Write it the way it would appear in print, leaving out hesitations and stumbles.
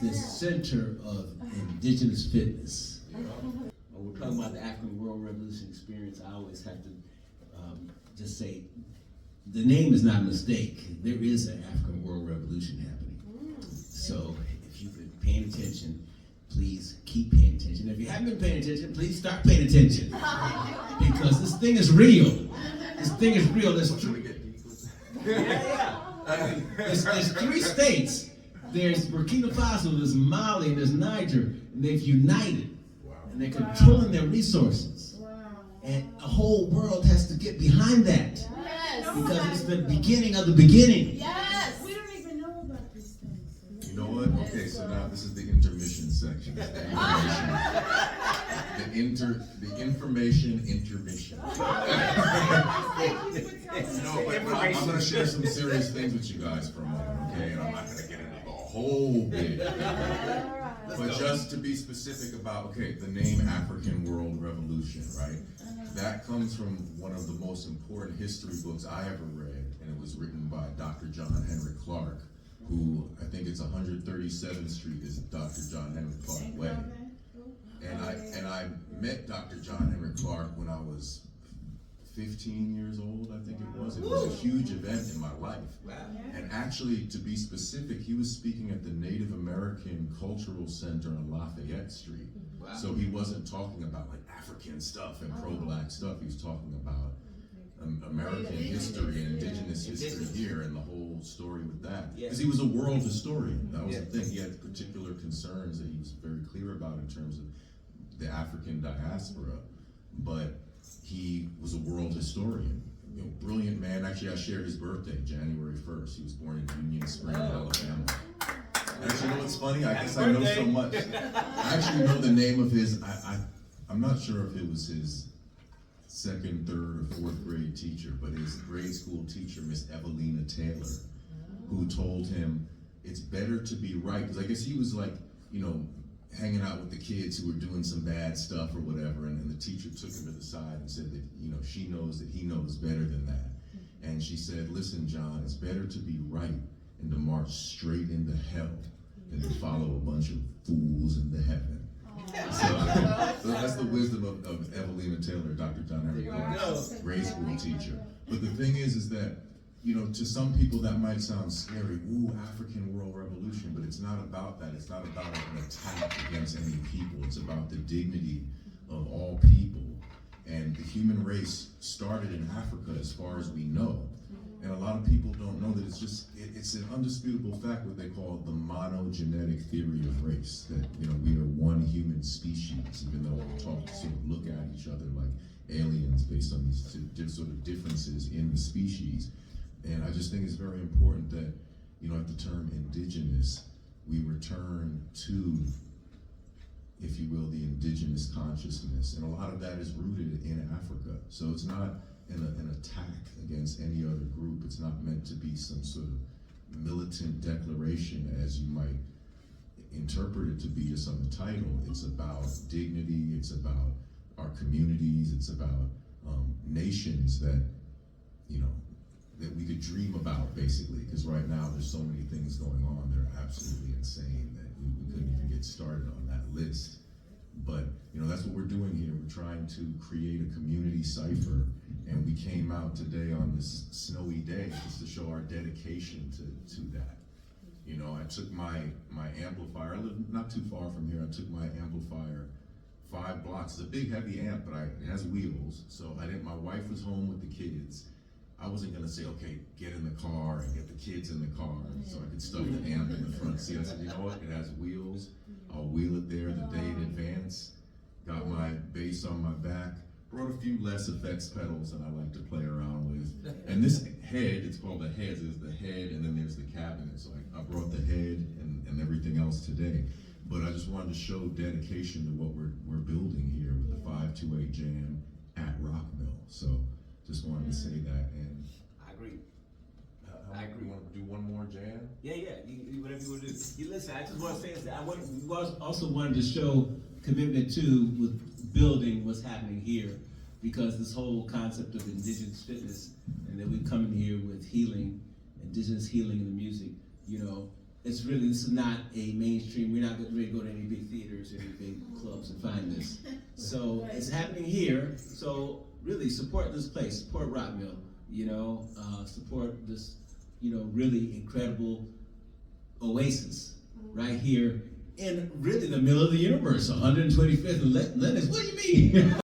The center of indigenous fitness. When we're talking about the African World Revolution experience, I always have to just say, the name is not a mistake. There is an African World Revolution happening. So if you've been paying attention, please keep paying attention. If you haven't been paying attention, please start paying attention. Because this thing is real. This thing is real. There's three states. There's Burkina Faso, there's Mali, and there's Niger, and they've united. Wow. And they're controlling their resources. Wow. And the whole world has to get behind that. Yes. Because it's the beginning of the beginning. Yes. We don't even know about these things. You know what? Okay, so now this is the intermission section. The information intermission. No, but I'm going to share some serious things with you guys for a moment, okay? And I'm not going to get into the whole bit. But just to be specific about, okay, the name African World Revolution, right? That comes from one of the most important history books I ever read, and it was written by Dr. John Henrik Clarke, who I think it's 137th Street is Dr. John Henrik Clarke Way. And I met Dr. John Henrik Clarke when I was 15 years old, I think it was. It was a huge event in my life. Wow. And actually, to be specific, he was speaking at the Native American Cultural Center on Lafayette Street. Wow. So he wasn't talking about like African stuff and pro-black stuff. He was talking about American history and indigenous history here and the whole story with that. Because he was a world historian. That was the thing. He had particular concerns that he was very clear about in terms of the African diaspora. But he was a world historian, you know, brilliant man. Actually, I shared his birthday, January 1st. He was born in Union Springs, Alabama. Actually, you know what's funny? I guess I know so much. I actually know the name of his, I'm not sure if it was his second, third, or fourth grade teacher, but his grade school teacher, Miss Evelina Taylor, who told him, it's better to be right, because I guess he was like, you know, hanging out with the kids who were doing some bad stuff or whatever, and the teacher took him to the side and said that, you know, she knows that he knows better than that. And she said, listen, John, it's better to be right and to march straight into hell than to follow a bunch of fools into heaven. So that's the wisdom of Evelina Taylor, Dr. John Henrik Clarke, grade school teacher. But the thing is that, you know, to some people that might sound scary, ooh, African World Revolution, but it's not about that. It's not about an attack against any people. It's about the dignity of all people. And the human race started in Africa as far as we know. And a lot of people don't know that it's an undisputable fact what they call the monogenetic theory of race, that, you know, we are one human species, even though we sort of look at each other like aliens based on these sort of differences in the species. And I just think it's very important that, you know, at the term indigenous, we return to, if you will, the indigenous consciousness. And a lot of that is rooted in Africa. So it's not an attack against any other group. It's not meant to be some sort of militant declaration as you might interpret it to be just on the title. It's about dignity, it's about our communities, it's about nations that, you know, that we could dream about, basically, because right now there's so many things going on that are absolutely insane that we couldn't even get started on that list. But, you know, that's what we're doing here. We're trying to create a community cipher, and we came out today on this snowy day just to show our dedication to that. You know, I took my amplifier, I live not too far from here, I took my amplifier 5 blocks. It's a big heavy amp, but it has wheels, so my wife was home with the kids. I wasn't gonna say, okay, get in the car and get the kids in the car so I could stuff the amp in the front seat. I said, you know what, it has wheels, I'll wheel it there the day in advance. Got my bass on my back, brought a few less effects pedals that I like to play around with. And this head, it's called the heads, is the head and then there's the cabinet. So I brought the head and everything else today. But I just wanted to show dedication to what we're building here with the 528 Jam at Rockmill. So just wanted to say that. And I agree. I agree. You want to do one more jam? Yeah, you whatever you want to do. You listen, I just want to say is that we also wanted to show commitment too with building what's happening here, because this whole concept of indigenous fitness, and that we come in here with healing, indigenous healing in the music, you know, it's really, this is not a mainstream, we're not ready to go to any big theaters, any big clubs and find this. So it's happening here, so really support this place, support Rockmill, you know, support this, you know, really incredible oasis right here in really the middle of the universe, 125th and Lennox. What do you mean?